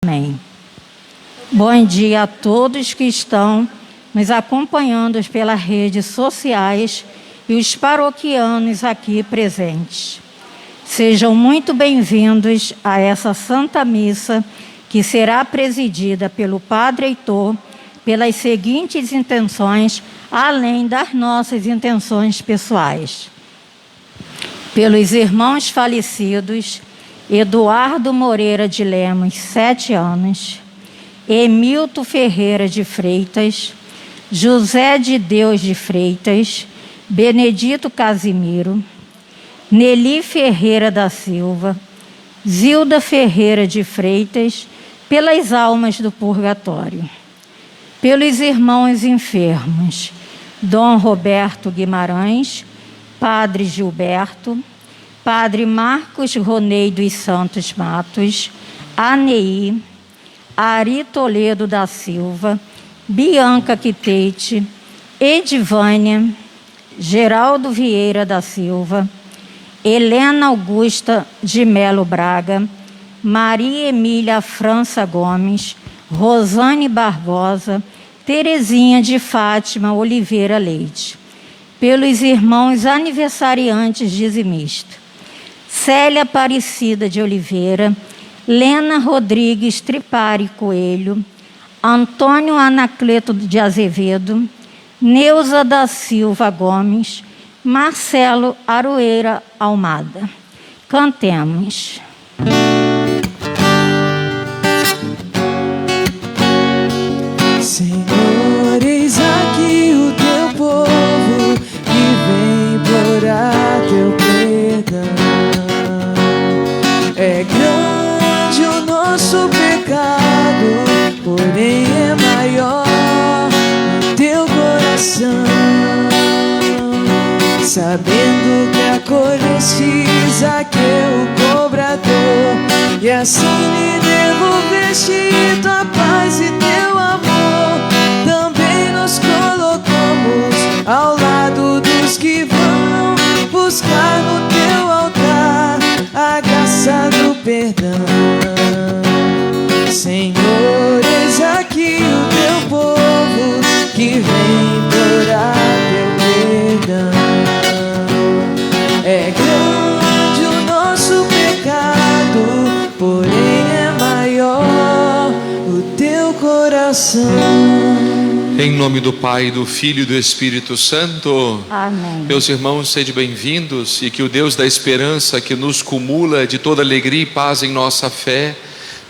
Amém. Bom dia a todos que estão nos acompanhando pelas redes sociais e os paroquianos aqui presentes. Sejam muito bem-vindos a essa Santa Missa, que será presidida pelo Padre Heitor, pelas seguintes intenções, além das nossas intenções pessoais. Pelos irmãos falecidos, Eduardo Moreira de Lemos, 7 anos, Emilton Ferreira de Freitas, José de Deus de Freitas, Benedito Casimiro, Nelly Ferreira da Silva, Zilda Ferreira de Freitas, pelas almas do purgatório. Pelos irmãos enfermos, Dom Roberto Guimarães, Padre Gilberto, Padre Marcos Ronei dos Santos Matos, Anei, Ari Toledo da Silva, Bianca Quitete, Edivânia, Geraldo Vieira da Silva, Helena Augusta de Melo Braga, Maria Emília França Gomes, Rosane Barbosa, Terezinha de Fátima Oliveira Leite. Pelos irmãos aniversariantes dizimistas, Célia Aparecida de Oliveira, Lena Rodrigues Tripari Coelho, Antônio Anacleto de Azevedo, Neuza da Silva Gomes, Marcelo Aroeira Almada. Cantemos. Senhor, eis aqui o teu povo que vem implorar teu perdão. É grande o nosso pecado, porém é maior o teu coração. Sabendo que acolhestes aquele cobrador e assim lhe devolveste tua paz e teu amor, também nos colocamos ao lado dos que vão buscar no teu altar a graça do perdão. Senhor, eis aqui o teu povo que vem implorar teu perdão. É grande o nosso pecado, porém é maior o teu coração. Em nome do Pai, do Filho e do Espírito Santo. Amém. Meus irmãos, sejam bem-vindos e que o Deus da esperança, que nos cumula de toda alegria e paz em nossa fé,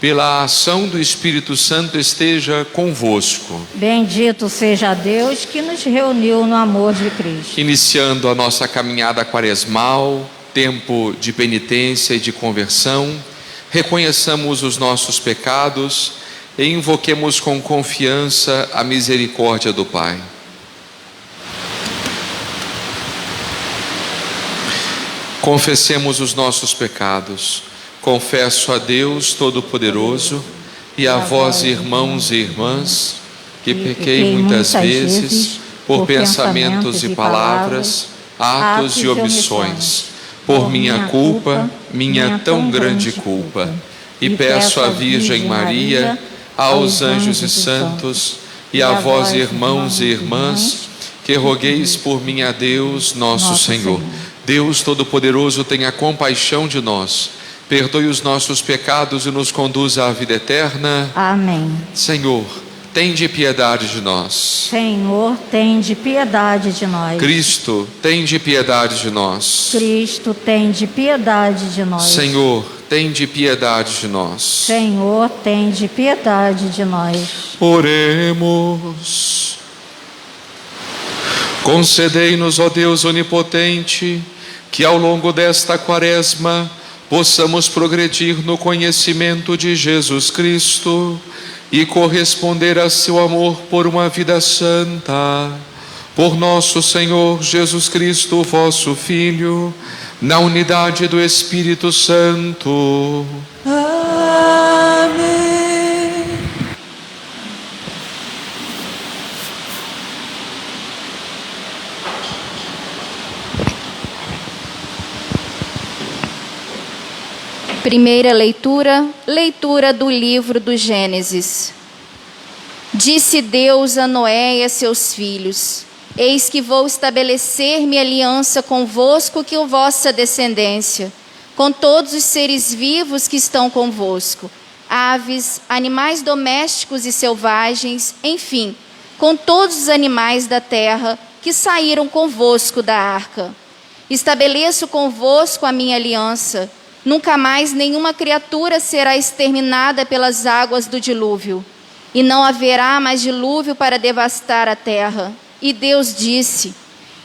pela ação do Espírito Santo, esteja convosco. Bendito seja Deus que nos reuniu no amor de Cristo. Iniciando a nossa caminhada quaresmal, tempo de penitência e de conversão, reconheçamos os nossos pecados e invoquemos com confiança a misericórdia do Pai. Confessemos os nossos pecados. Confesso a Deus Todo-Poderoso e a vós, irmãos e irmãs, que pequei muitas vezes por pensamentos e palavras, atos e omissões, por minha culpa, minha tão grande culpa. E peço à Virgem Maria, aos anjos e santos, e a vós, irmãos e irmãs, que rogueis por mim a Deus, nosso Senhor. Deus Todo-Poderoso, tenha compaixão de nós, perdoe os nossos pecados e nos conduza à vida eterna. Amém. Senhor, tende piedade de nós. Senhor, tende piedade de nós. Cristo, tende piedade de nós. Cristo, tende piedade de nós. Senhor, tende piedade de nós. Senhor, tende piedade de nós. Oremos. Concedei-nos, ó Deus onipotente, que ao longo desta quaresma possamos progredir no conhecimento de Jesus Cristo e corresponder a seu amor por uma vida santa. Por nosso Senhor Jesus Cristo, vosso Filho, na unidade do Espírito Santo. Amém. Primeira leitura, leitura do livro do Gênesis. Disse Deus a Noé e a seus filhos: Eis que vou estabelecer minha aliança convosco e com vossa descendência, com todos os seres vivos que estão convosco, aves, animais domésticos e selvagens, enfim, com todos os animais da terra que saíram convosco da arca. Estabeleço convosco a minha aliança. Nunca mais nenhuma criatura será exterminada pelas águas do dilúvio, e não haverá mais dilúvio para devastar a terra. E Deus disse: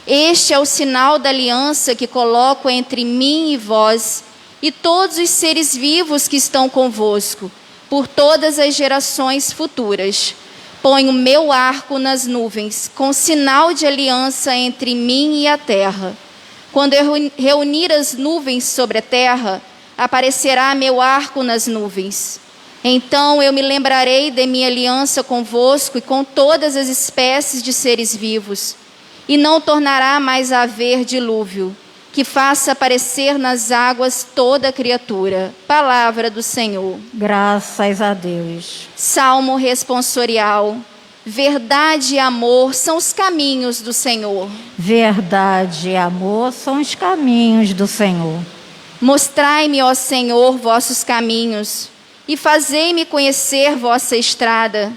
Este é o sinal da aliança que coloco entre mim e vós, e todos os seres vivos que estão convosco, por todas as gerações futuras. Ponho o meu arco nas nuvens, com sinal de aliança entre mim e a terra. Quando eu reunir as nuvens sobre a terra, aparecerá meu arco nas nuvens. Então eu me lembrarei de minha aliança convosco e com todas as espécies de seres vivos, e não tornará mais a haver dilúvio, que faça aparecer nas águas toda criatura. Palavra do Senhor. Graças a Deus. Salmo responsorial. Verdade e amor são os caminhos do Senhor. Verdade e amor são os caminhos do Senhor. Mostrai-me, ó Senhor, vossos caminhos, e fazei-me conhecer vossa estrada.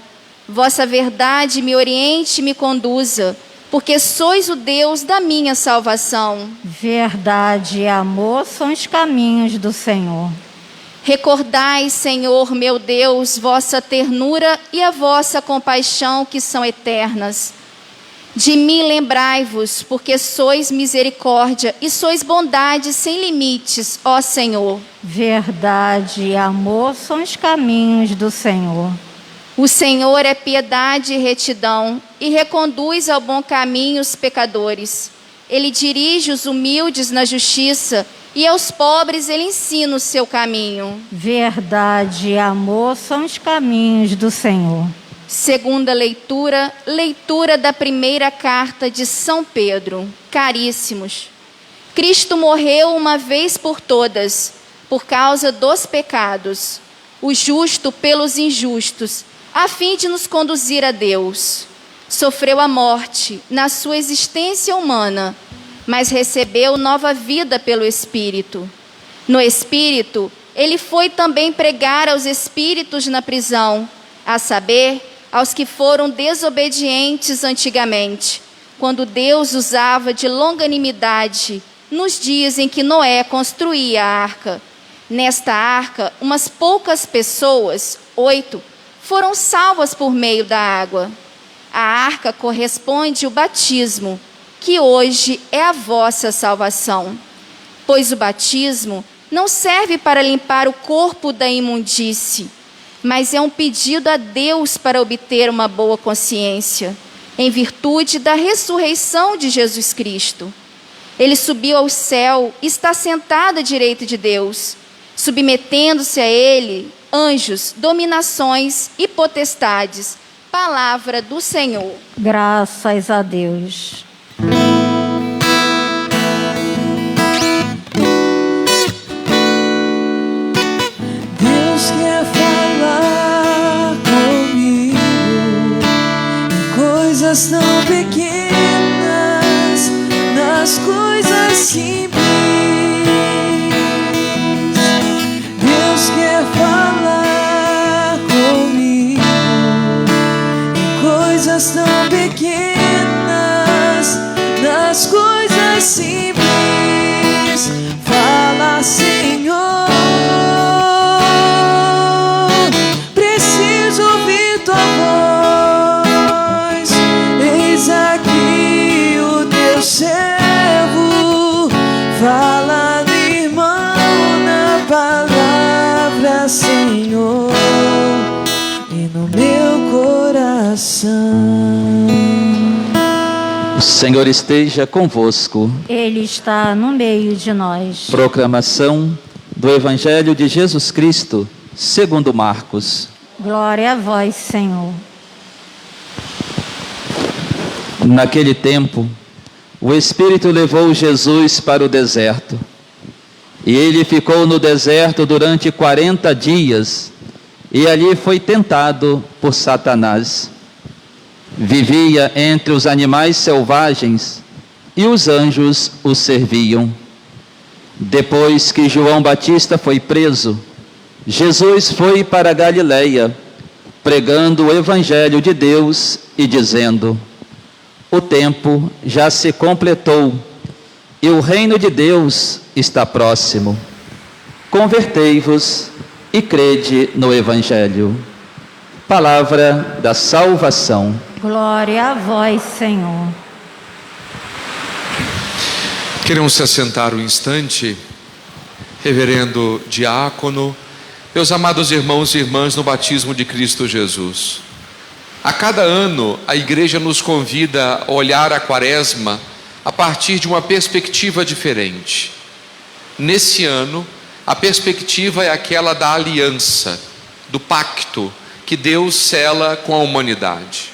Vossa verdade me oriente e me conduza, porque sois o Deus da minha salvação. Verdade e amor são os caminhos do Senhor. Recordai, Senhor, meu Deus, vossa ternura e a vossa compaixão, que são eternas. De mim lembrai-vos, porque sois misericórdia e sois bondade sem limites, ó Senhor. Verdade e amor são os caminhos do Senhor. O Senhor é piedade e retidão, e reconduz ao bom caminho os pecadores. Ele dirige os humildes na justiça, e aos pobres ele ensina o seu caminho. Verdade e amor são os caminhos do Senhor. Segunda leitura, leitura da primeira carta de São Pedro. Caríssimos, Cristo morreu uma vez por todas, por causa dos pecados, o justo pelos injustos, a fim de nos conduzir a Deus. Sofreu a morte na sua existência humana, mas recebeu nova vida pelo Espírito. No Espírito, ele foi também pregar aos espíritos na prisão, a saber, aos que foram desobedientes antigamente, quando Deus usava de longanimidade nos dias em que Noé construía a arca. Nesta arca, umas poucas pessoas, 8, foram salvas por meio da água. A arca corresponde ao batismo, que hoje é a vossa salvação. Pois o batismo não serve para limpar o corpo da imundície, mas é um pedido a Deus para obter uma boa consciência, em virtude da ressurreição de Jesus Cristo. Ele subiu ao céu e está sentado à direita de Deus, submetendo-se a ele anjos, dominações e potestades. Palavra do Senhor. Graças a Deus. Deus quer falar comigo em coisas tão pequenas, nas coisas simples. Deus quer falar comigo em coisas tão pequenas, nas coisas simples. Fala, Senhor. Fala, meu irmão, na palavra, Senhor, e no meu coração. O Senhor esteja convosco. Ele está no meio de nós. Proclamação do Evangelho de Jesus Cristo, segundo Marcos. Glória a vós, Senhor. Naquele tempo, o Espírito levou Jesus para o deserto. E ele ficou no deserto durante 40 dias, e ali foi tentado por Satanás. Vivia entre os animais selvagens, e os anjos o serviam. Depois que João Batista foi preso, Jesus foi para Galiléia, pregando o Evangelho de Deus e dizendo: o tempo já se completou e o reino de Deus está próximo. Convertei-vos e crede no Evangelho. Palavra da salvação. Glória a vós, Senhor. Queremos se assentar um instante, reverendo diácono, meus amados irmãos e irmãs no batismo de Cristo Jesus. A cada ano, a igreja nos convida a olhar a Quaresma a partir de uma perspectiva diferente. Nesse ano, a perspectiva é aquela da aliança, do pacto que Deus sela com a humanidade.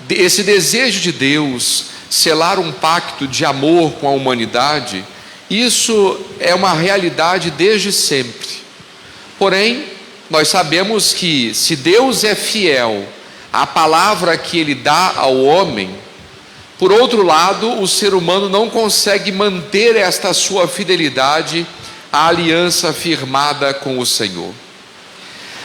Esse desejo de Deus selar um pacto de amor com a humanidade, isso é uma realidade desde sempre. Porém, nós sabemos que se Deus é fiel à palavra que Ele dá ao homem, por outro lado, o ser humano não consegue manter esta sua fidelidade à aliança firmada com o Senhor.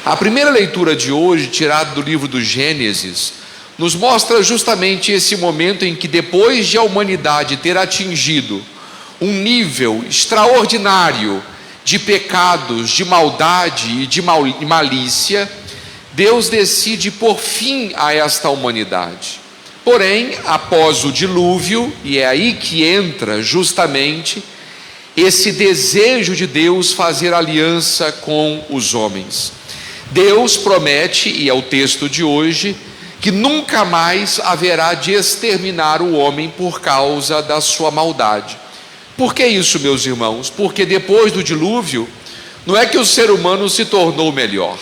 A primeira leitura de hoje, tirada do livro do Gênesis, nos mostra justamente esse momento em que, depois de a humanidade ter atingido um nível extraordinário de pecados, de maldade e de malícia, Deus decide pôr fim a esta humanidade. Porém, após o dilúvio, e é aí que entra justamente esse desejo de Deus fazer aliança com os homens. Deus promete, e é o texto de hoje, que nunca mais haverá de exterminar o homem por causa da sua maldade. Por que isso, meus irmãos? Porque depois do dilúvio, não é que o ser humano se tornou melhor.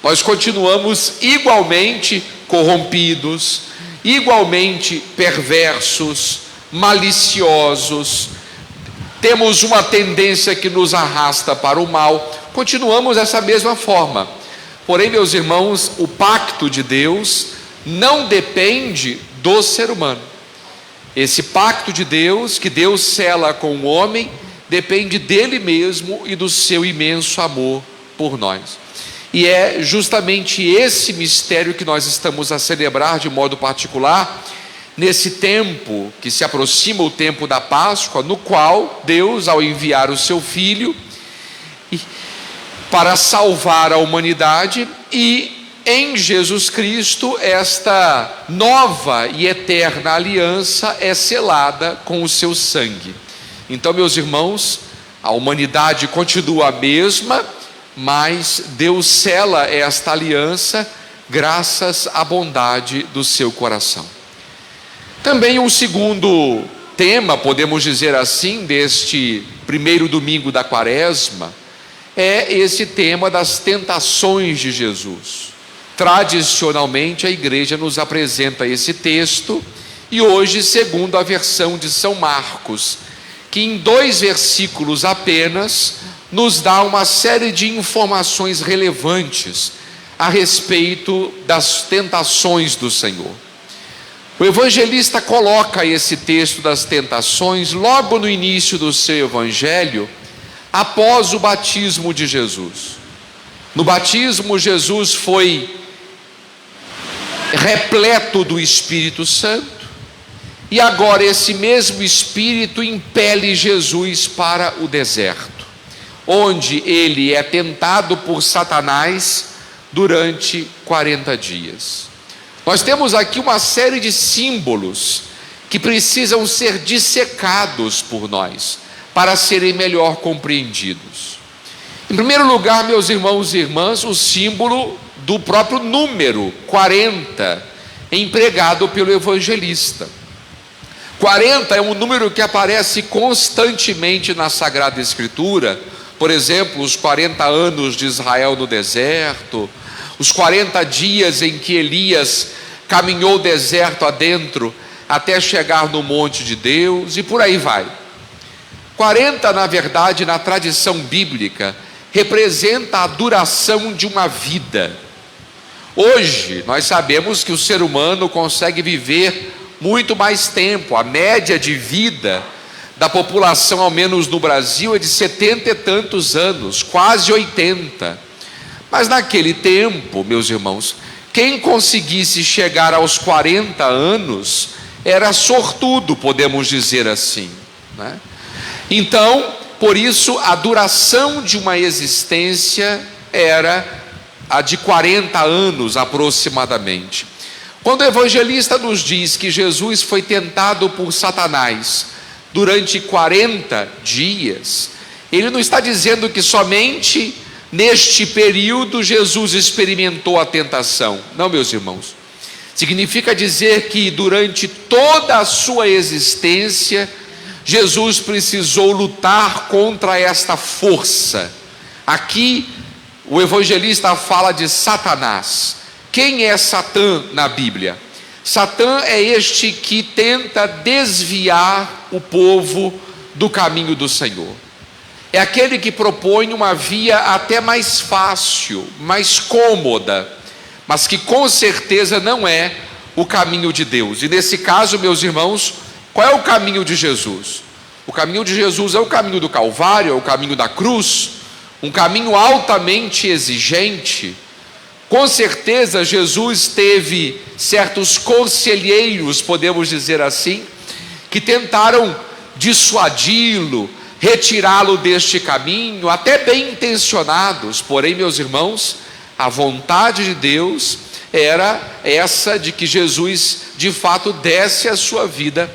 Nós continuamos igualmente corrompidos, igualmente perversos, maliciosos, temos uma tendência que nos arrasta para o mal, continuamos dessa mesma forma. Porém, meus irmãos, o pacto de Deus não depende do ser humano. Esse pacto de Deus, que Deus sela com o homem, depende dele mesmo e do seu imenso amor por nós. E é justamente esse mistério que nós estamos a celebrar de modo particular, nesse tempo que se aproxima o tempo da Páscoa, no qual Deus, ao enviar o seu Filho para salvar a humanidade, e em Jesus Cristo esta nova e eterna aliança é selada com o seu sangue. Então, meus irmãos, a humanidade continua a mesma, mas Deus sela esta aliança graças à bondade do seu coração. Também um segundo tema, podemos dizer assim, deste primeiro domingo da Quaresma, é esse tema das tentações de Jesus. Tradicionalmente a igreja nos apresenta esse texto, e hoje, segundo a versão de São Marcos, que em 2 versículos apenas nos dá uma série de informações relevantes a respeito das tentações do Senhor. O evangelista coloca esse texto das tentações logo no início do seu evangelho, após o batismo de Jesus. No batismo, Jesus foi repleto do Espírito Santo, e agora esse mesmo Espírito impele Jesus para o deserto, onde ele é tentado por Satanás durante 40 dias. Nós temos aqui uma série de símbolos que precisam ser dissecados por nós, para serem melhor compreendidos. Em primeiro lugar, meus irmãos e irmãs, o símbolo do próprio número 40, empregado pelo evangelista. 40 é um número que aparece constantemente na Sagrada Escritura. Por exemplo, os 40 anos de Israel no deserto, os 40 dias em que Elias caminhou o deserto adentro até chegar no monte de Deus, e por aí vai. 40, na verdade, na tradição bíblica, representa a duração de uma vida. Hoje, nós sabemos que o ser humano consegue viver muito mais tempo. A média de vida da população, ao menos no Brasil, é de 70 e tantos anos, quase 80. Mas naquele tempo, meus irmãos, quem conseguisse chegar aos 40 anos era sortudo, podemos dizer assim, né? Então, por isso, a duração de uma existência era a de 40 anos aproximadamente. Quando o evangelista nos diz que Jesus foi tentado por Satanás durante 40 dias, ele não está dizendo que somente neste período Jesus experimentou a tentação. Não, meus irmãos. Significa dizer que durante toda a sua existência, Jesus precisou lutar contra esta força. Aqui, o evangelista fala de Satanás. Quem é Satã na Bíblia? Satã é este que tenta desviar o povo do caminho do Senhor. É aquele que propõe uma via até mais fácil, mais cômoda, mas que com certeza não é o caminho de Deus. E nesse caso, meus irmãos, qual é o caminho de Jesus? O caminho de Jesus é o caminho do Calvário, é o caminho da cruz, um caminho altamente exigente. Com certeza Jesus teve certos conselheiros, podemos dizer assim, que tentaram dissuadi-lo, retirá-lo deste caminho, até bem intencionados. Porém, meus irmãos, a vontade de Deus era essa de que Jesus de fato desse a sua vida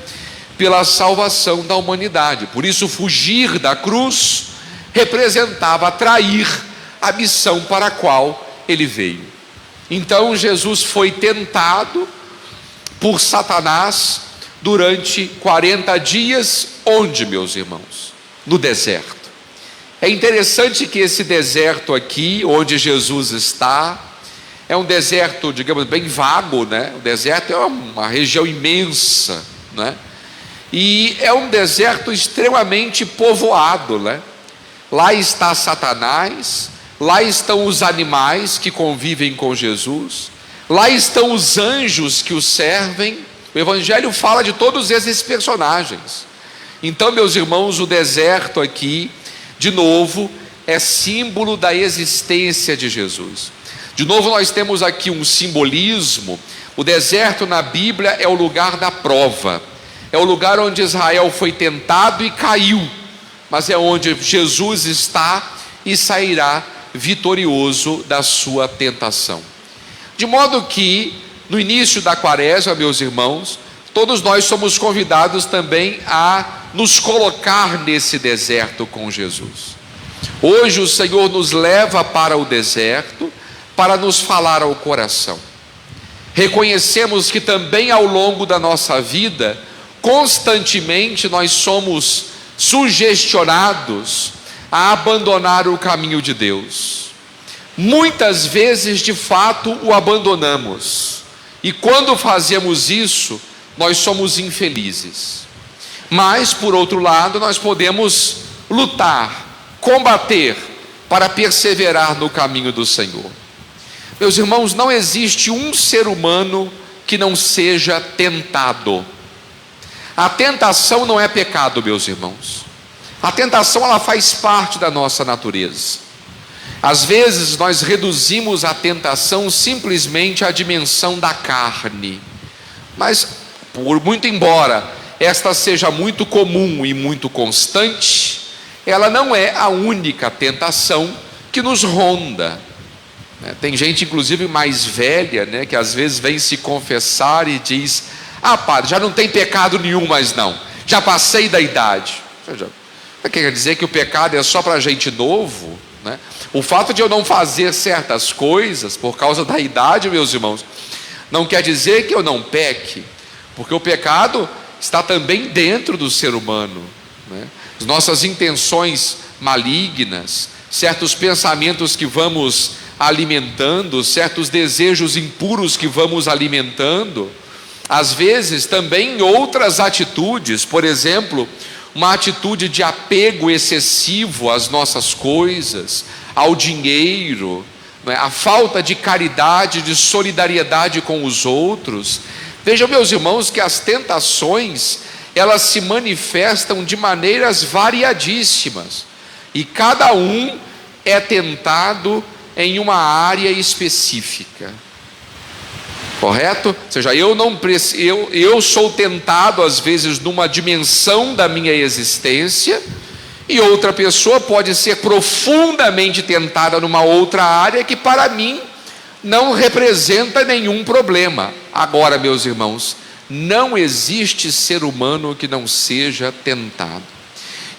pela salvação da humanidade. Por isso, fugir da cruz representava trair a missão para a qual ele veio. Então Jesus foi tentado por Satanás durante 40 dias, onde, meus irmãos? No deserto. É interessante que esse deserto aqui, onde Jesus está, é um deserto, digamos, bem vago, né? O deserto é uma região imensa, né? E é um deserto extremamente povoado, né? Lá está Satanás, lá estão os animais que convivem com Jesus, lá estão os anjos que o servem. O Evangelho fala de todos esses personagens. Então, meus irmãos, o deserto aqui, de novo, é símbolo da existência de Jesus. De novo, nós temos aqui um simbolismo. O deserto na Bíblia é o lugar da prova, é o lugar onde Israel foi tentado e caiu, mas é onde Jesus está e sairá vitorioso da sua tentação. De modo que, no início da quaresma, meus irmãos, todos nós somos convidados também a nos colocar nesse deserto com Jesus. Hoje o Senhor nos leva para o deserto para nos falar ao coração. Reconhecemos que também ao longo da nossa vida, constantemente nós somos sugestionados a abandonar o caminho de Deus. Muitas vezes, de fato, o abandonamos. E quando fazemos isso, nós somos infelizes. Mas, por outro lado, nós podemos lutar, combater, para perseverar no caminho do Senhor. Meus irmãos, não existe um ser humano que não seja tentado. A tentação não é pecado, meus irmãos. A tentação, ela faz parte da nossa natureza. Às vezes nós reduzimos a tentação simplesmente à dimensão da carne. Mas, por muito embora esta seja muito comum e muito constante, ela não é a única tentação que nos ronda. Tem gente, inclusive mais velha, né, que às vezes vem se confessar e diz: ah, padre, já não tem pecado nenhum mais não, já passei da idade. Quer dizer que o pecado é só para gente novo, né? O fato de eu não fazer certas coisas por causa da idade, meus irmãos, não quer dizer que eu não peque, porque o pecado está também dentro do ser humano, né? As nossas intenções malignas, certos pensamentos que vamos alimentando, certos desejos impuros que vamos alimentando, às vezes também outras atitudes, por exemplo, uma atitude de apego excessivo às nossas coisas, ao dinheiro, não é? A falta de caridade, de solidariedade com os outros. Vejam, meus irmãos, que as tentações, elas se manifestam de maneiras variadíssimas, e cada um é tentado em uma área específica. Correto? Ou seja, eu sou tentado às vezes numa dimensão da minha existência, e outra pessoa pode ser profundamente tentada numa outra área que para mim não representa nenhum problema. Agora, meus irmãos, não existe ser humano que não seja tentado.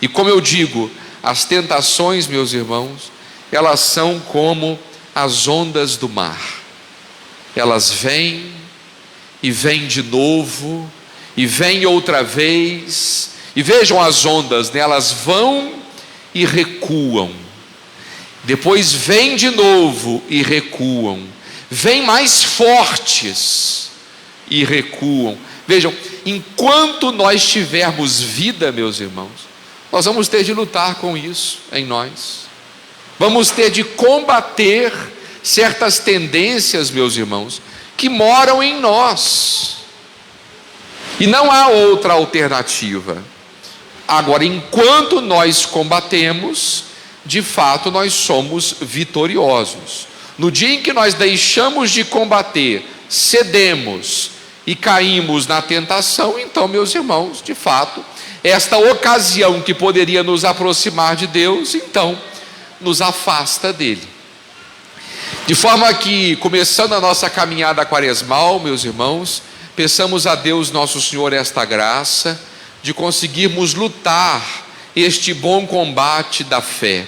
E como eu digo, as tentações, meus irmãos, elas são como as ondas do mar. Elas vêm e vêm de novo, e vêm outra vez, e vejam as ondas, né? Elas vão e recuam, depois vêm de novo e recuam, vêm mais fortes e recuam. Vejam, enquanto nós tivermos vida, meus irmãos, nós vamos ter de lutar com isso em nós, vamos ter de combater certas tendências, meus irmãos, que moram em nós, e não há outra alternativa. Agora, enquanto nós combatemos, de fato nós somos vitoriosos. No dia em que nós deixamos de combater, cedemos e caímos na tentação, então, meus irmãos, de fato, esta ocasião que poderia nos aproximar de Deus, então, nos afasta dele. De forma que, começando a nossa caminhada quaresmal, meus irmãos, peçamos a Deus nosso Senhor esta graça de conseguirmos lutar este bom combate da fé.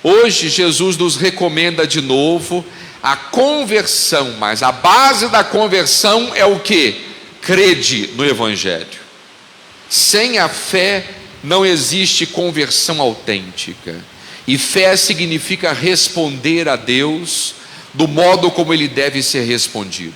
Hoje Jesus nos recomenda de novo a conversão, mas a base da conversão é o quê? Crede no Evangelho. Sem a fé não existe conversão autêntica, e fé significa responder a Deus do modo como Ele deve ser respondido,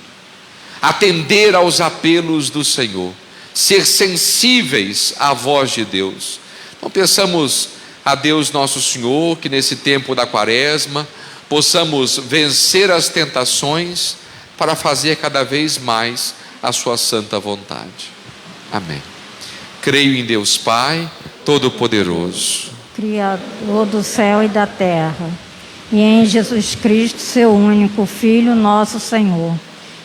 atender aos apelos do Senhor, ser sensíveis à voz de Deus. Então peçamos a Deus nosso Senhor que nesse tempo da quaresma possamos vencer as tentações para fazer cada vez mais a sua santa vontade. Amém. Creio em Deus Pai Todo-Poderoso, Criador do céu e da terra, e em Jesus Cristo, seu único Filho, nosso Senhor,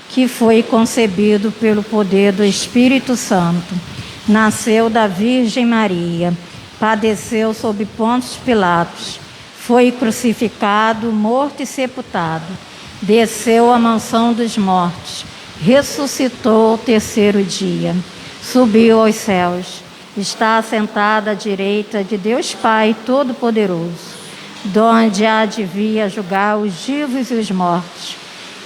que foi concebido pelo poder do Espírito Santo, nasceu da Virgem Maria, padeceu sob Pôncio Pilatos, foi crucificado, morto e sepultado, desceu à mansão dos mortos, ressuscitou ao terceiro dia, subiu aos céus, está assentado à direita de Deus Pai Todo-Poderoso, donde há de vir a julgar os vivos e os mortos.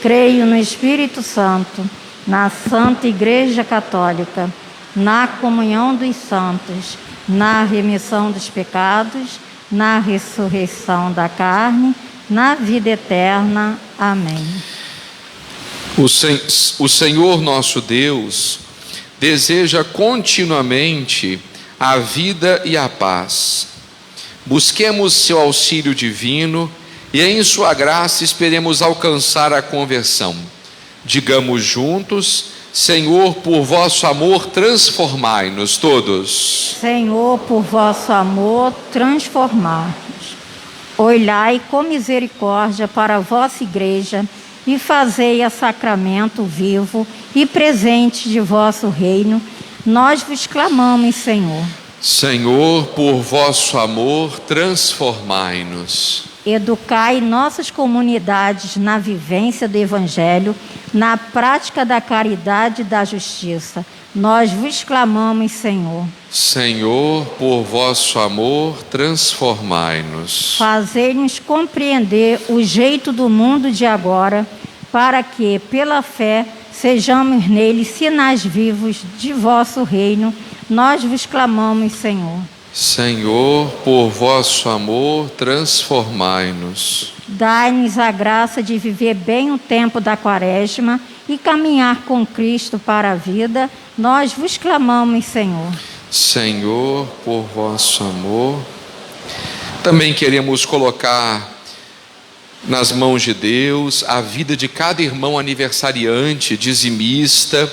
Creio no Espírito Santo, na Santa Igreja Católica, na comunhão dos santos, na remissão dos pecados, na ressurreição da carne, na vida eterna. Amém. O Senhor nosso Deus deseja continuamente a vida e a paz. Busquemos seu auxílio divino e em sua graça esperemos alcançar a conversão. Digamos juntos: Senhor, por vosso amor transformai-nos todos. Senhor, por vosso amor transformai-nos. Olhai com misericórdia para a vossa igreja e fazei-a sacramento vivo e presente de vosso reino. Nós vos clamamos, Senhor. Senhor, por vosso amor transformai-nos. Educai nossas comunidades na vivência do Evangelho, na prática da caridade e da justiça. Nós vos clamamos, Senhor. Senhor, por vosso amor transformai-nos. Fazei-nos compreender o jeito do mundo de agora, para que, pela fé, sejamos nele sinais vivos de vosso reino. Nós vos clamamos, Senhor. Senhor, por vosso amor transformai-nos. Dai-nos a graça de viver bem o tempo da quaresma e caminhar com Cristo para a vida. Nós vos clamamos, Senhor. Senhor, por vosso amor. Também queremos colocar nas mãos de Deus a vida de cada irmão aniversariante, dizimista,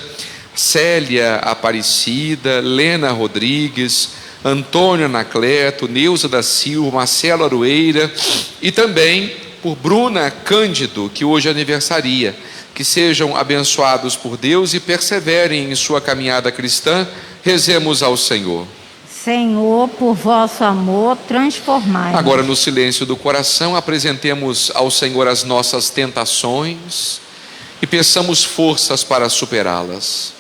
Célia Aparecida, Lena Rodrigues, Antônio Anacleto, Neuza da Silva, Marcelo Aroeira, e também por Bruna Cândido, que hoje aniversaria. Que sejam abençoados por Deus e perseverem em sua caminhada cristã. Rezemos ao Senhor. Senhor, por vosso amor, transformai. Agora, no silêncio do coração, apresentemos ao Senhor as nossas tentações e peçamos forças para superá-las.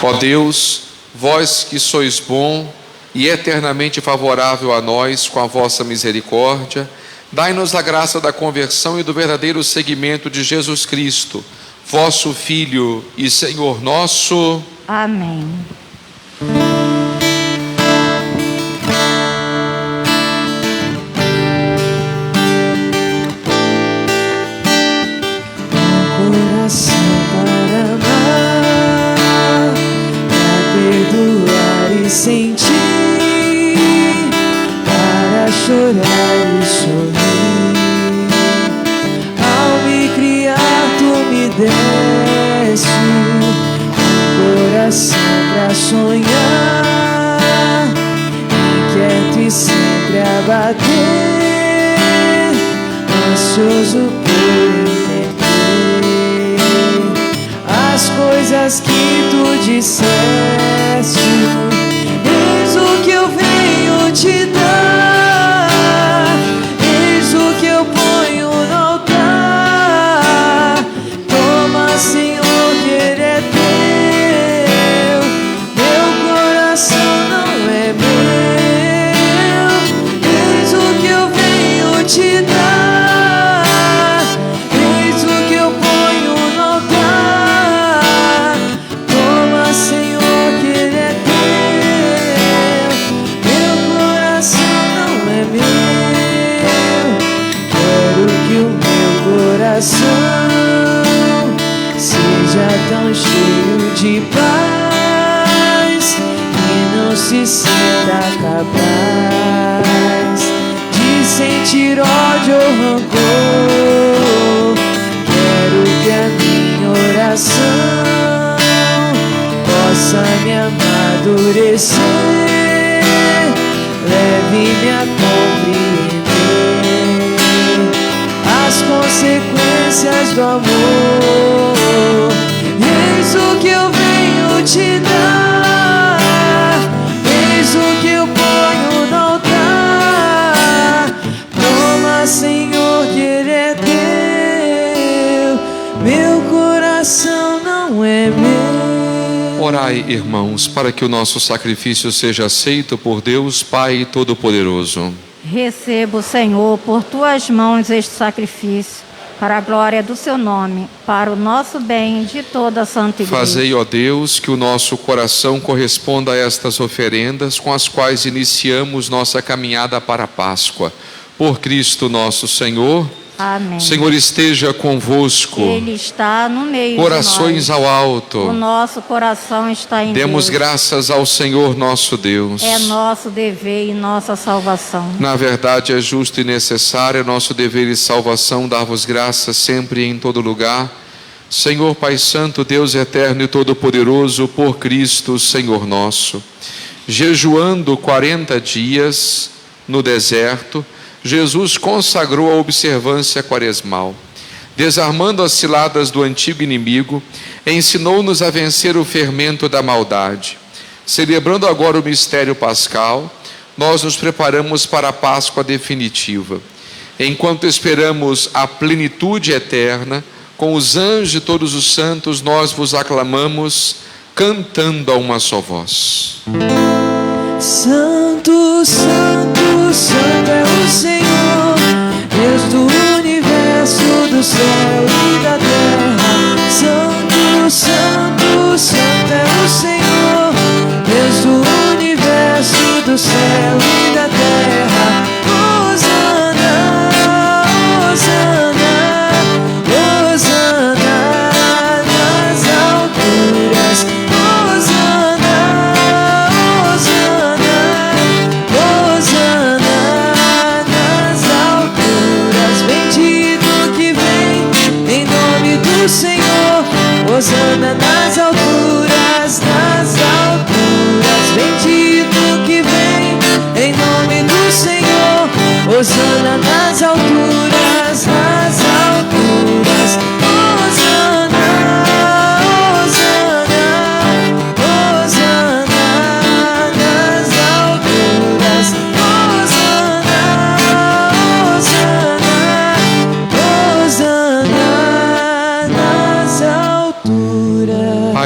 Ó Deus, vós que sois bom e eternamente favorável a nós com a vossa misericórdia, dai-nos a graça da conversão e do verdadeiro seguimento de Jesus Cristo, vosso Filho e Senhor nosso. Amém. Coração para amar, para perdoar e sentir, para chorar e sorrir. Ao me criar, tu me deste um coração para sonhar, inquieto e sempre a bater, ansioso por entender as coisas que tu disseste. Eis o que eu venho te dar, eis o que eu ponho no altar. Toma, Senhor, que ele é teu, meu coração não é meu. Eis o que eu venho te dar, eis o que eu ponho no altar. Toma, Senhor, que ele é teu, meu coração não é meu. Quero que o meu coração seja tão cheio de paz que não se sinta capaz de sentir ódio ou rancor. Quero que a minha oração possa me amadurecer, leve-me a compreender as consequências do amor. Eis o que eu venho te dar, eis o que eu ponho no altar. Toma, Senhor, que ele é teu, meu coração não é meu. Orai, irmãos, para que o nosso sacrifício seja aceito por Deus Pai Todo-Poderoso. Recebo, Senhor, por tuas mãos este sacrifício, para a glória do seu nome, para o nosso bem e de toda a santa igreja. Fazei, ó Deus, que o nosso coração corresponda a estas oferendas com as quais iniciamos nossa caminhada para a Páscoa. Por Cristo nosso Senhor. Amém. O Senhor esteja convosco. Ele está no meio Corações de nós. ao alto. O nosso coração está em Demos Deus. graças ao Senhor nosso Deus. É nosso dever e nossa salvação. Na verdade, é justo e necessário, nosso dever e salvação, dar-vos graças sempre e em todo lugar. Senhor Pai Santo, Deus eterno e todo-poderoso, por Cristo, Senhor nosso. Jejuando 40 dias no deserto, Jesus consagrou a observância quaresmal. Desarmando as ciladas do antigo inimigo, ensinou-nos a vencer o fermento da maldade. Celebrando agora o mistério pascal, nós nos preparamos para a Páscoa definitiva. Enquanto esperamos a plenitude eterna, com os anjos e todos os santos, nós vos aclamamos, cantando a uma só voz. Santo, Santo, Santo é o Senhor, Deus do universo, do céu e da terra. Santo, Santo, Santo é o Senhor, Deus do universo, do céu e da terra. Hosana, Hosana,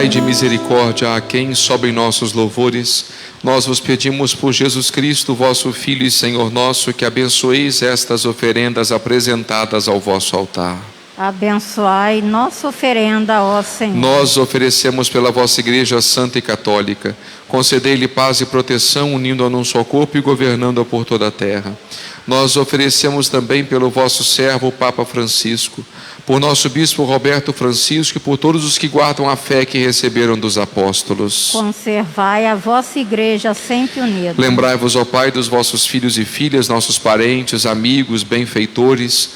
Pai de misericórdia, a quem sobem nossos louvores, nós vos pedimos por Jesus Cristo, vosso Filho e Senhor nosso, que abençoeis estas oferendas apresentadas ao vosso altar. Abençoai nossa oferenda, ó Senhor. Nós oferecemos pela vossa Igreja Santa e Católica. Concedei-lhe paz e proteção, unindo-a num só corpo e governando-a por toda a terra. Nós oferecemos também pelo vosso servo, o Papa Francisco, por nosso Bispo Roberto Francisco e por todos os que guardam a fé que receberam dos apóstolos. Conservai a vossa Igreja sempre unida. Lembrai-vos, ó Pai, dos vossos filhos e filhas, nossos parentes, amigos, benfeitores,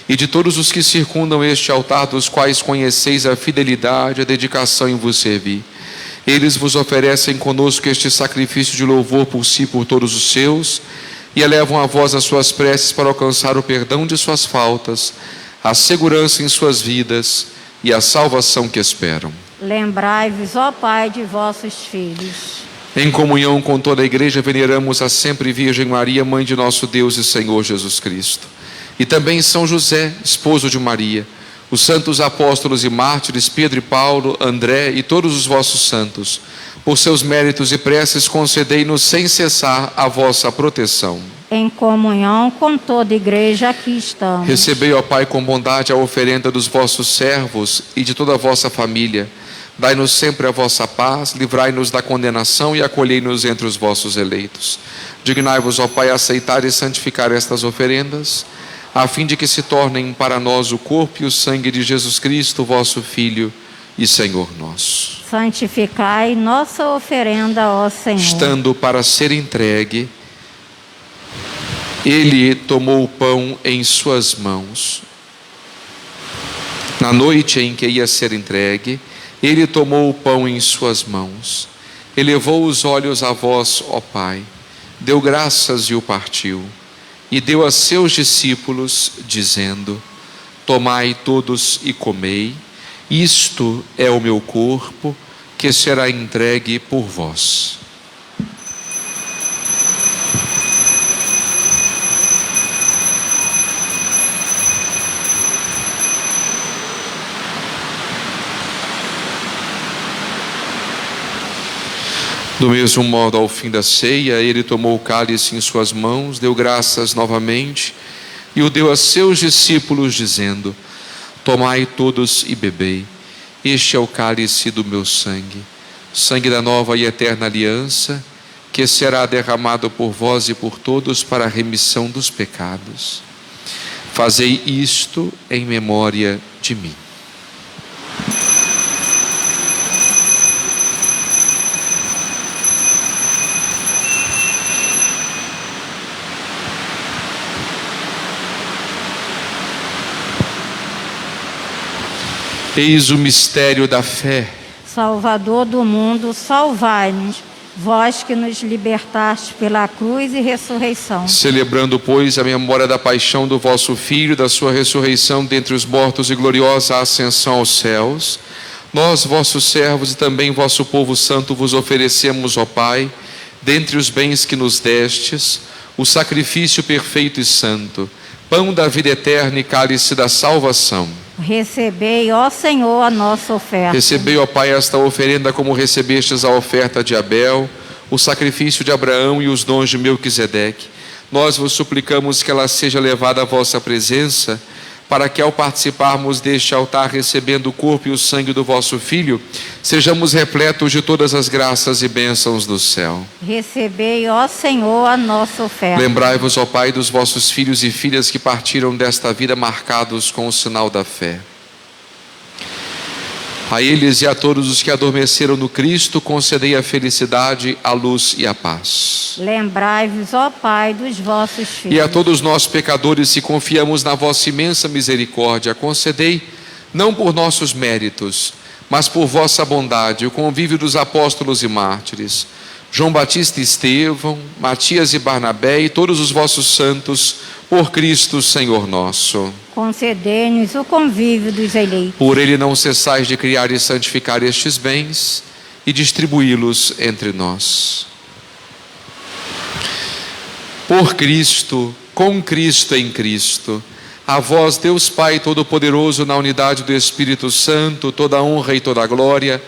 e de todos os que circundam este altar, dos quais conheceis a fidelidade, a dedicação em vos servir. Eles vos oferecem conosco este sacrifício de louvor por si e por todos os seus, e elevam a vós as suas preces para alcançar o perdão de suas faltas, a segurança em suas vidas e a salvação que esperam. Lembrai-vos, ó Pai, de vossos filhos. Em comunhão com toda a Igreja, veneramos a sempre Virgem Maria, Mãe de nosso Deus e Senhor Jesus Cristo. E também São José, esposo de Maria, os santos apóstolos e mártires, Pedro e Paulo, André e todos os vossos santos. Por seus méritos e preces, concedei-nos sem cessar a vossa proteção. Em comunhão com toda a Igreja, aqui estamos. Recebei, ó Pai, com bondade a oferenda dos vossos servos e de toda a vossa família. Dai-nos sempre a vossa paz, livrai-nos da condenação e acolhei-nos entre os vossos eleitos. Dignai-vos, ó Pai, a aceitar e santificar estas oferendas, a fim de que se tornem para nós o corpo e o sangue de Jesus Cristo, vosso Filho e Senhor nosso. Santificai nossa oferenda, ó Senhor. Estando para ser entregue, ele tomou o pão em suas mãos. Na noite em que ia ser entregue, ele tomou o pão em suas mãos. Elevou os olhos a vós, ó Pai, deu graças e o partiu. E deu a seus discípulos, dizendo: tomai todos e comei, isto é o meu corpo, que será entregue por vós. Do mesmo modo, ao fim da ceia, ele tomou o cálice em suas mãos, deu graças novamente e o deu a seus discípulos, dizendo: tomai todos e bebei, este é o cálice do meu sangue, sangue da nova e eterna aliança, que será derramado por vós e por todos para a remissão dos pecados. Fazei isto em memória de mim. Eis o mistério da fé. Salvador do mundo, salvai-nos, vós que nos libertaste pela cruz e ressurreição. Celebrando, pois, a memória da paixão do vosso Filho, da sua ressurreição dentre os mortos e gloriosa ascensão aos céus, nós, vossos servos e também vosso povo santo, vos oferecemos, ó Pai, dentre os bens que nos destes, o sacrifício perfeito e santo, pão da vida eterna e cálice da salvação. Recebei, ó Senhor, a nossa oferta. Recebei, ó Pai, esta oferenda como recebestes a oferta de Abel, o sacrifício de Abraão e os dons de Melquisedeque. Nós vos suplicamos que ela seja levada à vossa presença, para que ao participarmos deste altar, recebendo o corpo e o sangue do vosso Filho, sejamos repletos de todas as graças e bênçãos do céu. Recebei, ó Senhor, a nossa oferta. Lembrai-vos, ó Pai, dos vossos filhos e filhas que partiram desta vida marcados com o sinal da fé. A eles e a todos os que adormeceram no Cristo, concedei a felicidade, a luz e a paz. Lembrai-vos, ó Pai, dos vossos filhos. E a todos nós, pecadores, se confiamos na vossa imensa misericórdia, concedei, não por nossos méritos, mas por vossa bondade, o convívio dos apóstolos e mártires, João Batista e Estevão, Matias e Barnabé e todos os vossos santos, por Cristo Senhor nosso. Concedei-nos o convívio dos eleitos. Por ele não cessais de criar e santificar estes bens e distribuí-los entre nós. Por Cristo, com Cristo, em Cristo, a vós, Deus Pai Todo-Poderoso, na unidade do Espírito Santo, toda a honra e toda a glória,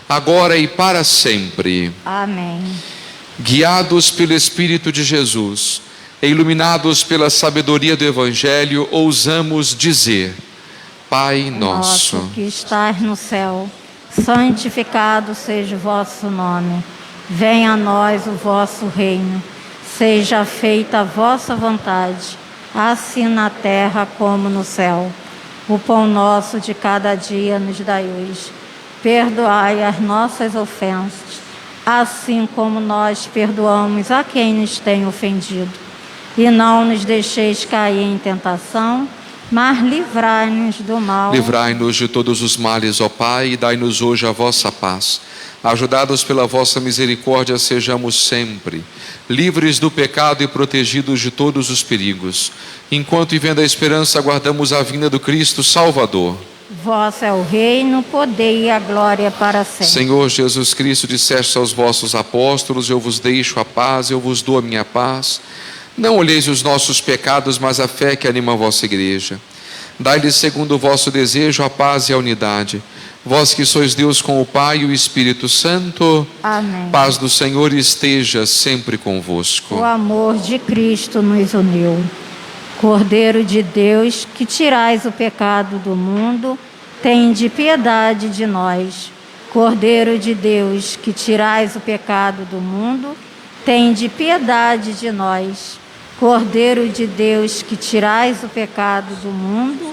agora e para sempre. Amém. Guiados pelo Espírito de Jesus e iluminados pela sabedoria do Evangelho, ousamos dizer: Pai nosso, que estás no céu, santificado seja o vosso nome. Venha a nós o vosso reino. Seja feita a vossa vontade, assim na terra como no céu. O pão nosso de cada dia nos dai hoje. Perdoai as nossas ofensas, assim como nós perdoamos a quem nos tem ofendido. E não nos deixeis cair em tentação, mas livrai-nos do mal. Livrai-nos de todos os males, ó Pai, e dai-nos hoje a vossa paz. Ajudados pela vossa misericórdia, sejamos sempre livres do pecado e protegidos de todos os perigos, enquanto, vivendo a esperança, aguardamos a vinda do Cristo Salvador. Vosso é o reino, o poder e a glória para sempre. Senhor Jesus Cristo, disseste aos vossos apóstolos: eu vos deixo a paz, eu vos dou a minha paz. Não olheis os nossos pecados, mas a fé que anima a vossa igreja. Dai-lhes, segundo o vosso desejo, a paz e a unidade. Vós que sois Deus com o Pai e o Espírito Santo. Amém. Paz do Senhor esteja sempre convosco. O amor de Cristo nos uniu. Cordeiro de Deus, que tirais o pecado do mundo, tende piedade de nós. Cordeiro de Deus, que tirais o pecado do mundo, tende piedade de nós. Cordeiro de Deus, que tirais o pecado do mundo,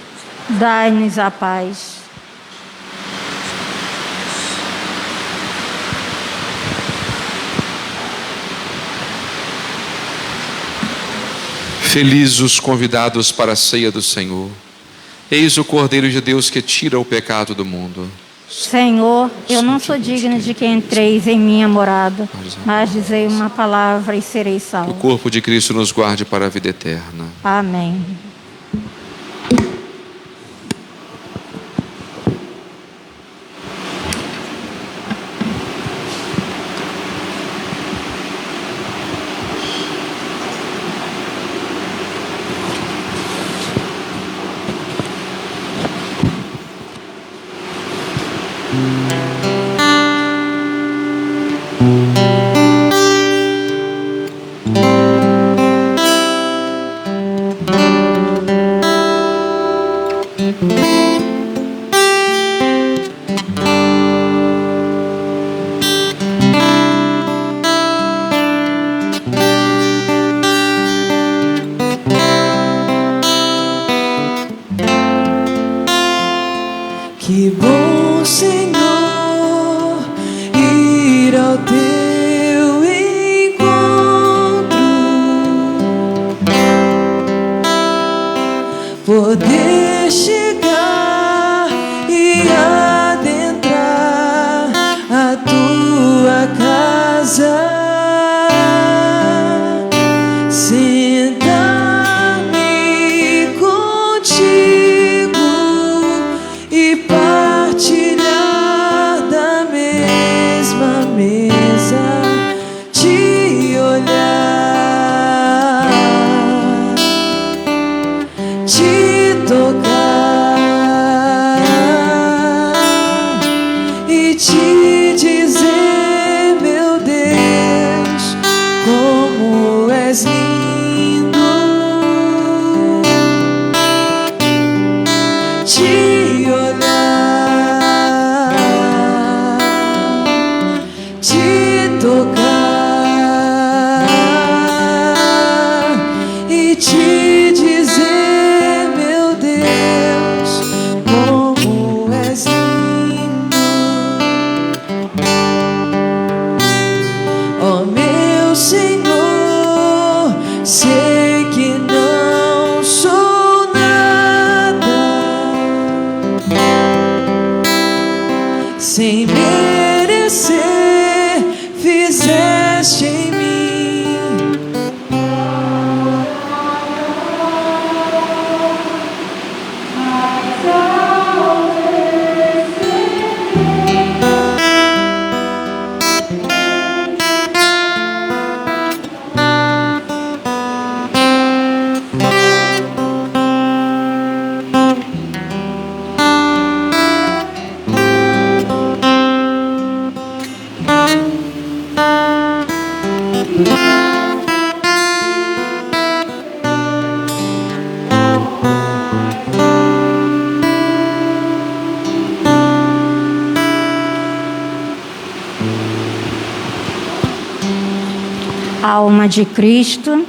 dai-nos a paz. Felizes os convidados para a ceia do Senhor. Eis o Cordeiro de Deus que tira o pecado do mundo. Senhor, eu não sou digna de que entreis em minha morada, mas dizei uma palavra e serei Que o salvo. corpo de Cristo nos guarde para a vida eterna. Amém. Que bom, Senhor, ir ao teu encontro, poder chegar e adentrar a tua casa. Sentar-me contigo e partilhar da mesma mesa, te olhar, te tocar e te dizer, meu Deus, como és lindo. Te olhar, te tocar e te dizer, meu Deus, como és lindo. Ó meu Senhor, sei que não sou nada sem merecer, fizeste em mim. alma de Cristo,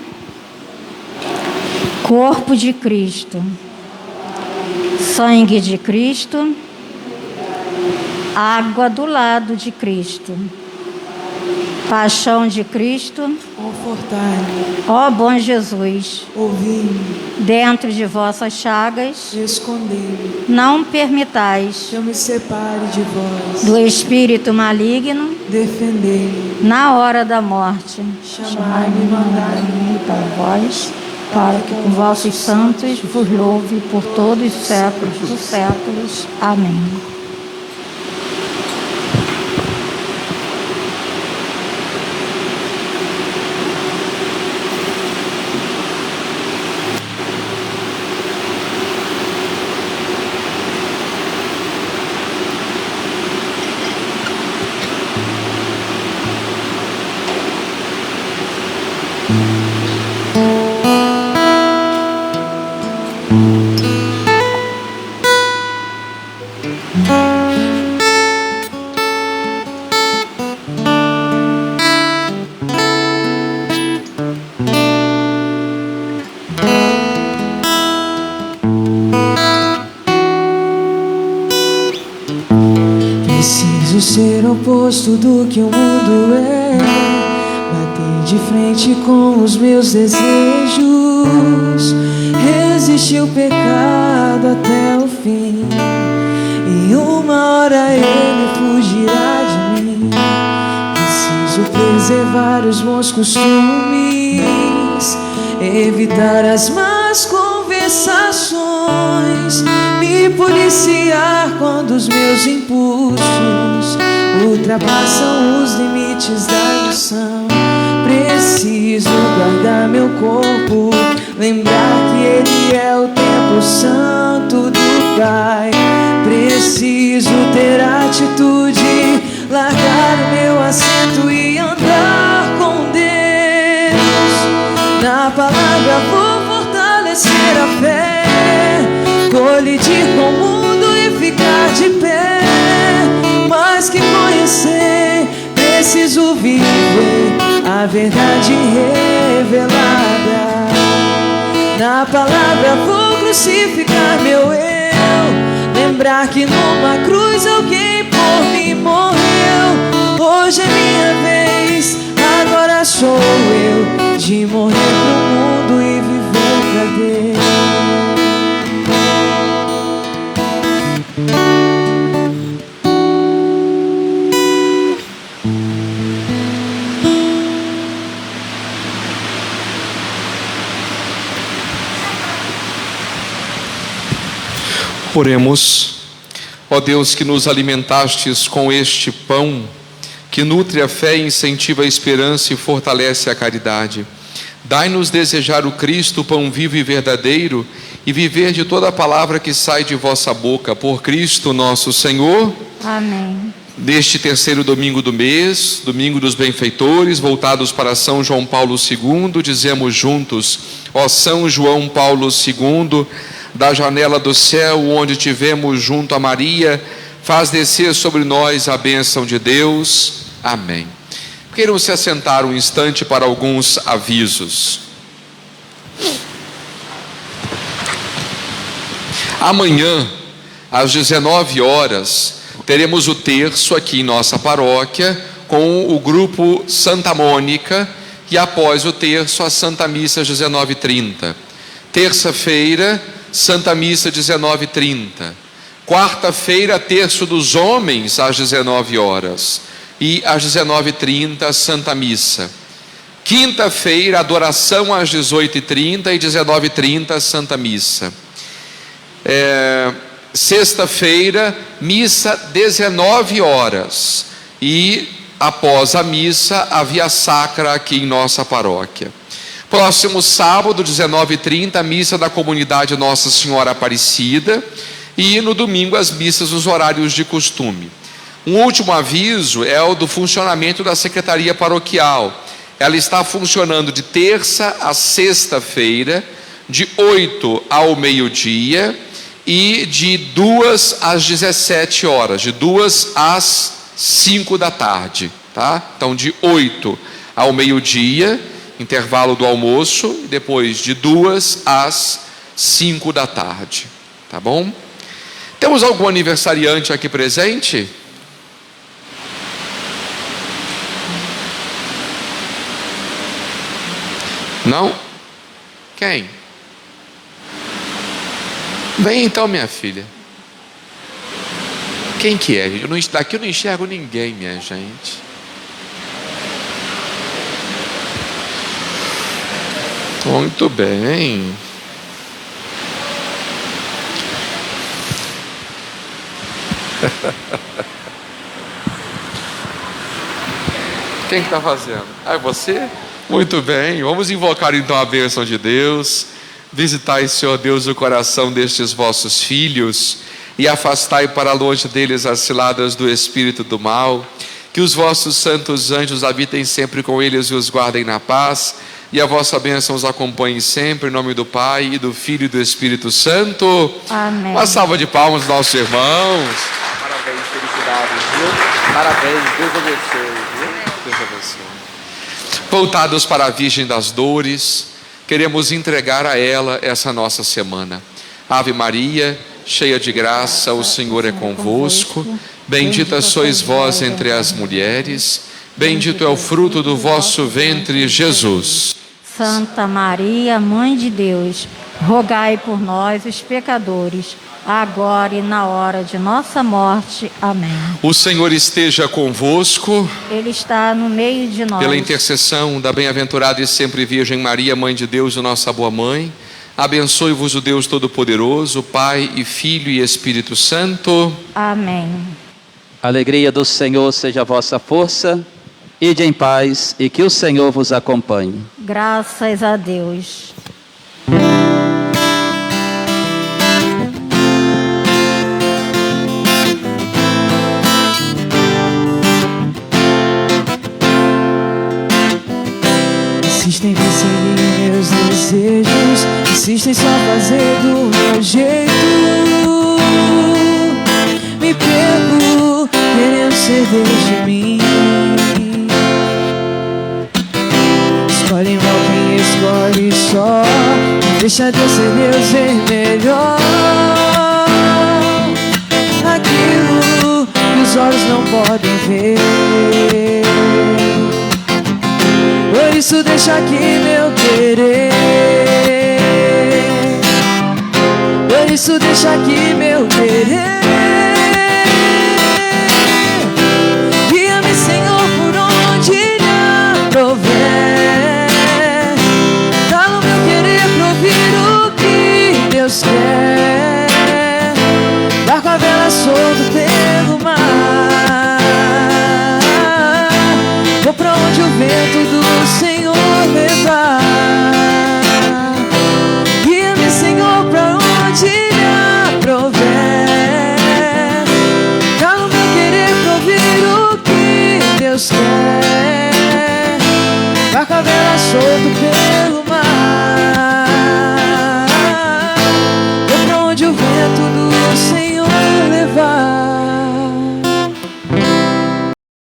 corpo de Cristo, sangue de Cristo, água do lado de Cristo, paixão de Cristo, confortai-me, ó bom Jesus, ouvi-me, dentro de vossas chagas, escondei-me, não permitais que eu me separe de vós, do espírito maligno, defendei-me, na hora da morte, chamai-me e mandai-me para vós, para que com vossos santos vos louve por todos os séculos dos séculos. Amém. Preciso ser oposto do que o mundo é, bater de frente com os meus desejos, resistir o pecado até o fim, e uma hora ele fugirá de mim. Preciso preservar os bons costumes, evitar as más conversações, me policiar quando os meus impulsos ultrapassam os limites da emoção. Preciso guardar meu corpo, lembrar que ele é o templo santo do Pai. Preciso ter atitude, largar o meu assento e andar com Deus. Na palavra vou fortalecer a fé, colidir com o mundo e ficar de pé. Mais que conhecer, preciso viver a verdade revelada. Na palavra vou crucificar meu eu, lembrar que numa cruz alguém por mim morreu. Hoje é minha vez, agora sou eu, de morrer pro mundo e viver pra Deus. Oremos. Ó Deus, que nos alimentastes com este pão, que nutre a fé, incentiva a esperança e fortalece a caridade. Dai-nos desejar o Cristo, o pão vivo e verdadeiro, e viver de toda a palavra que sai de vossa boca, por Cristo nosso Senhor. Amém. Neste terceiro domingo do mês, domingo dos benfeitores, voltados para São João Paulo II, dizemos juntos: ó São João Paulo II, da janela do céu, onde tivemos junto a Maria, faz descer sobre nós a bênção de Deus. Amém. Queiram se assentar um instante para alguns avisos. Amanhã, às 19 horas, teremos o terço aqui em nossa paróquia, com o grupo Santa Mônica, e após o terço, a Santa Missa às 19h30. Terça-feira, Santa Missa 19h30. Quarta-feira, terço dos homens às 19 horas. E às 19h30, Santa Missa. Quinta-feira, adoração às 18h30 e 19h30, Santa Missa. Sexta-feira, missa 19 horas. E após a missa, a via sacra aqui em nossa paróquia. Próximo sábado, 19h30, a missa da comunidade Nossa Senhora Aparecida, e no domingo as missas nos horários de costume. Um último aviso é o do funcionamento da secretaria paroquial. Ela está funcionando de terça a sexta-feira, de 8 ao meio-dia e de 2 às 17 horas, de 2 às 5 da tarde, tá? Então de 8 ao meio-dia intervalo do almoço, e depois de 2 às 5 da tarde. Tá bom? Temos algum aniversariante aqui presente? Não? Quem? Vem então, minha filha. Quem que é? Daqui eu não enxergo ninguém, minha gente. Muito bem. Quem que está fazendo? Ah, é você? Muito bem. Vamos invocar então a bênção de Deus. Visitai, Senhor Deus, o coração destes vossos filhos e afastai para longe deles as ciladas do espírito do mal. Que os vossos santos anjos habitem sempre com eles e os guardem na paz. E a vossa bênção os acompanhe sempre, em nome do Pai, e do Filho e do Espírito Santo. Amém. Uma salva de palmas aos nossos irmãos. Parabéns, felicidades, viu? Parabéns, Deus abençoe, viu? Deus abençoe. Voltados para a Virgem das Dores, queremos entregar a ela essa nossa semana. Ave Maria, cheia de graça, o Senhor é convosco. Bendita sois vós entre as mulheres, bendito é o fruto do vosso ventre, Jesus. Santa Maria, Mãe de Deus, rogai por nós, os pecadores, agora e na hora de nossa morte. Amém. O Senhor esteja convosco. Ele está no meio de nós. Pela intercessão da bem-aventurada e sempre Virgem Maria, Mãe de Deus, nossa boa mãe, abençoe-vos o Deus Todo-Poderoso, Pai e Filho e Espírito Santo. Amém. A alegria do Senhor seja a vossa força. Ide em paz e que o Senhor vos acompanhe. Graças a Deus. Insistem em perseguir meus desejos, insistem só fazer do meu jeito. Me perco querendo ser Deus de mim. Escolhe mal quem escolhe só, deixa Deus ser Deus, ver melhor aquilo que os olhos não podem ver. Por isso deixa aqui meu querer, por isso deixa aqui meu querer. Guia-me, Senhor, por onde lhe aprouver. Cala o meu querer pra ouvir o que Deus quer. Barco a vela solto pelo mar, vou pra onde o vento do Senhor levar. Guia-me, Senhor, pra onde lhe aprouver. Cala o meu querer pra ouvir o que Deus quer. Barco a vela solto